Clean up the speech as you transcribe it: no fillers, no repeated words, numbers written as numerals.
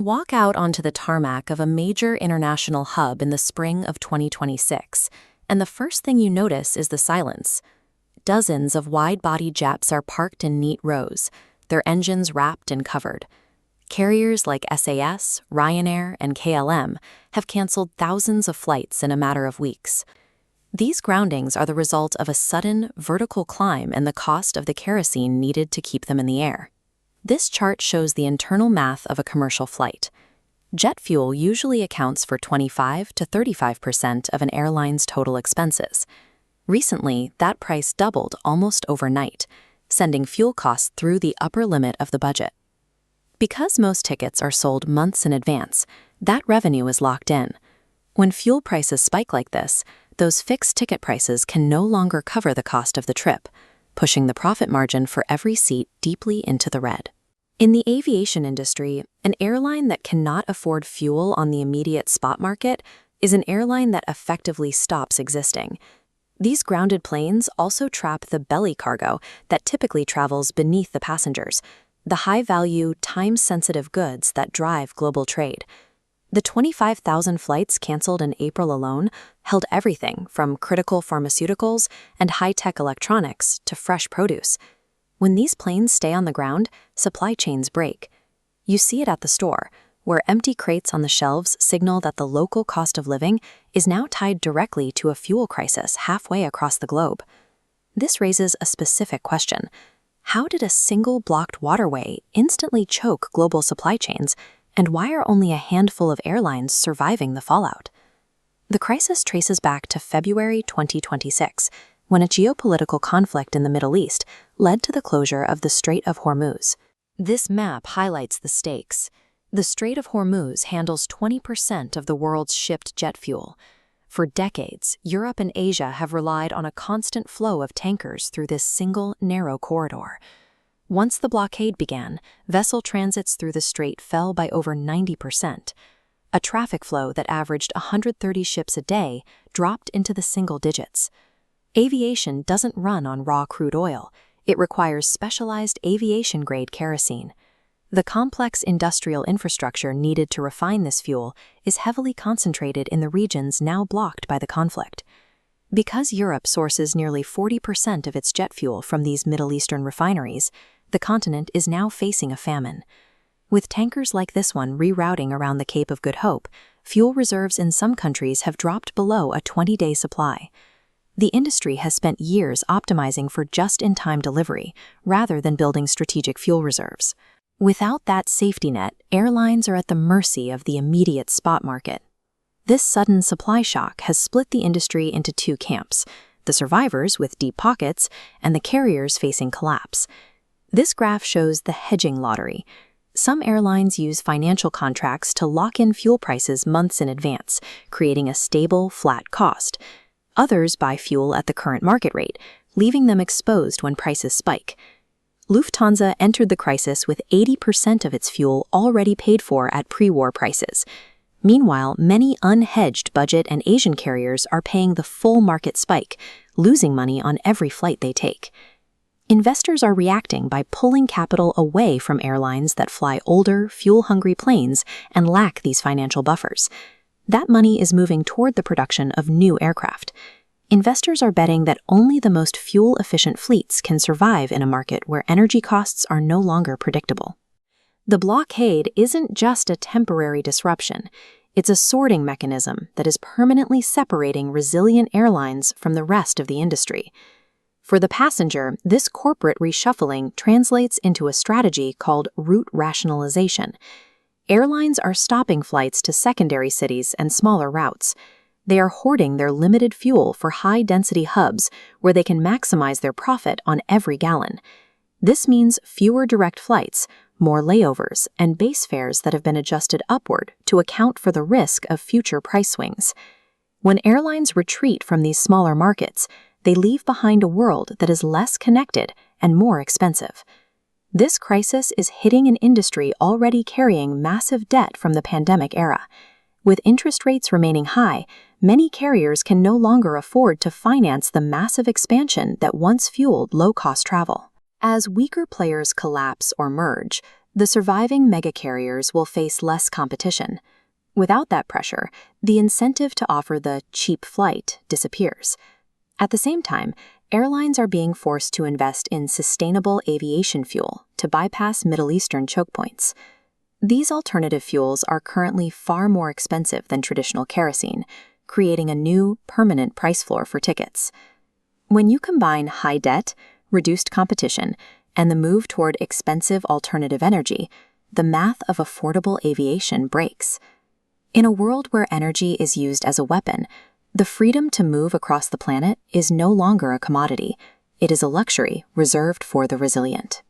Walk out onto the tarmac of a major international hub in the spring of 2026, and the first thing you notice is the silence. Dozens of wide-body jets are parked in neat rows, their engines wrapped and covered. Carriers like SAS, Ryanair, and KLM have canceled thousands of flights in a matter of weeks. These groundings are the result of a sudden, vertical climb in the cost of the kerosene needed to keep them in the air. This chart shows the internal math of a commercial flight. Jet fuel usually accounts for 25 to 35% of an airline's total expenses. Recently, that price doubled almost overnight, sending fuel costs through the upper limit of the budget. Because most tickets are sold months in advance, that revenue is locked in. When fuel prices spike like this, those fixed ticket prices can no longer cover the cost of the trip, pushing the profit margin for every seat deeply into the red. In the aviation industry, an airline that cannot afford fuel on the immediate spot market is an airline that effectively stops existing. These grounded planes also trap the belly cargo that typically travels beneath the passengers, the high-value, time-sensitive goods that drive global trade. The 25,000 flights canceled in April alone held everything from critical pharmaceuticals and high-tech electronics to fresh produce. When these planes stay on the ground, supply chains break. You see it at the store, where empty crates on the shelves signal that the local cost of living is now tied directly to a fuel crisis halfway across the globe. This raises a specific question. How did a single blocked waterway instantly choke global supply chains, and why are only a handful of airlines surviving the fallout? The crisis traces back to February 2026, when a geopolitical conflict in the Middle East led to the closure of the Strait of Hormuz. This map highlights the stakes. The Strait of Hormuz handles 20% of the world's shipped jet fuel. For decades, Europe and Asia have relied on a constant flow of tankers through this single, narrow corridor. Once the blockade began, vessel transits through the strait fell by over 90%. A traffic flow that averaged 130 ships a day dropped into the single digits. Aviation doesn't run on raw crude oil. It requires specialized aviation-grade kerosene. The complex industrial infrastructure needed to refine this fuel is heavily concentrated in the regions now blocked by the conflict. Because Europe sources nearly 40% of its jet fuel from these Middle Eastern refineries, the continent is now facing a famine. With tankers like this one rerouting around the Cape of Good Hope, fuel reserves in some countries have dropped below a 20-day supply. The industry has spent years optimizing for just-in-time delivery, rather than building strategic fuel reserves. Without that safety net, airlines are at the mercy of the immediate spot market. This sudden supply shock has split the industry into two camps: the survivors with deep pockets and the carriers facing collapse. This graph shows the hedging lottery. Some airlines use financial contracts to lock in fuel prices months in advance, creating a stable, flat cost. Others buy fuel at the current market rate, leaving them exposed when prices spike. Lufthansa entered the crisis with 80% of its fuel already paid for at pre-war prices. Meanwhile, many unhedged budget and Asian carriers are paying the full market spike, losing money on every flight they take. Investors are reacting by pulling capital away from airlines that fly older, fuel-hungry planes and lack these financial buffers. That money is moving toward the production of new aircraft. Investors are betting that only the most fuel-efficient fleets can survive in a market where energy costs are no longer predictable. The blockade isn't just a temporary disruption. It's a sorting mechanism that is permanently separating resilient airlines from the rest of the industry. For the passenger, this corporate reshuffling translates into a strategy called route rationalization. Airlines are stopping flights to secondary cities and smaller routes. They are hoarding their limited fuel for high-density hubs where they can maximize their profit on every gallon. This means fewer direct flights, more layovers, and base fares that have been adjusted upward to account for the risk of future price swings. When airlines retreat from these smaller markets, they leave behind a world that is less connected and more expensive. This crisis is hitting an industry already carrying massive debt from the pandemic era. With interest rates remaining high, many carriers can no longer afford to finance the massive expansion that once fueled low-cost travel. As weaker players collapse or merge, The surviving megacarriers will face less competition. Without that pressure, the incentive to offer the cheap flight disappears. At the same time, airlines are being forced to invest in sustainable aviation fuel to bypass Middle Eastern choke points. These alternative fuels are currently far more expensive than traditional kerosene, creating a new, permanent price floor for tickets. When you combine high debt, reduced competition, and the move toward expensive alternative energy, the math of affordable aviation breaks. In a world where energy is used as a weapon, the freedom to move across the planet is no longer a commodity. It is a luxury reserved for the resilient.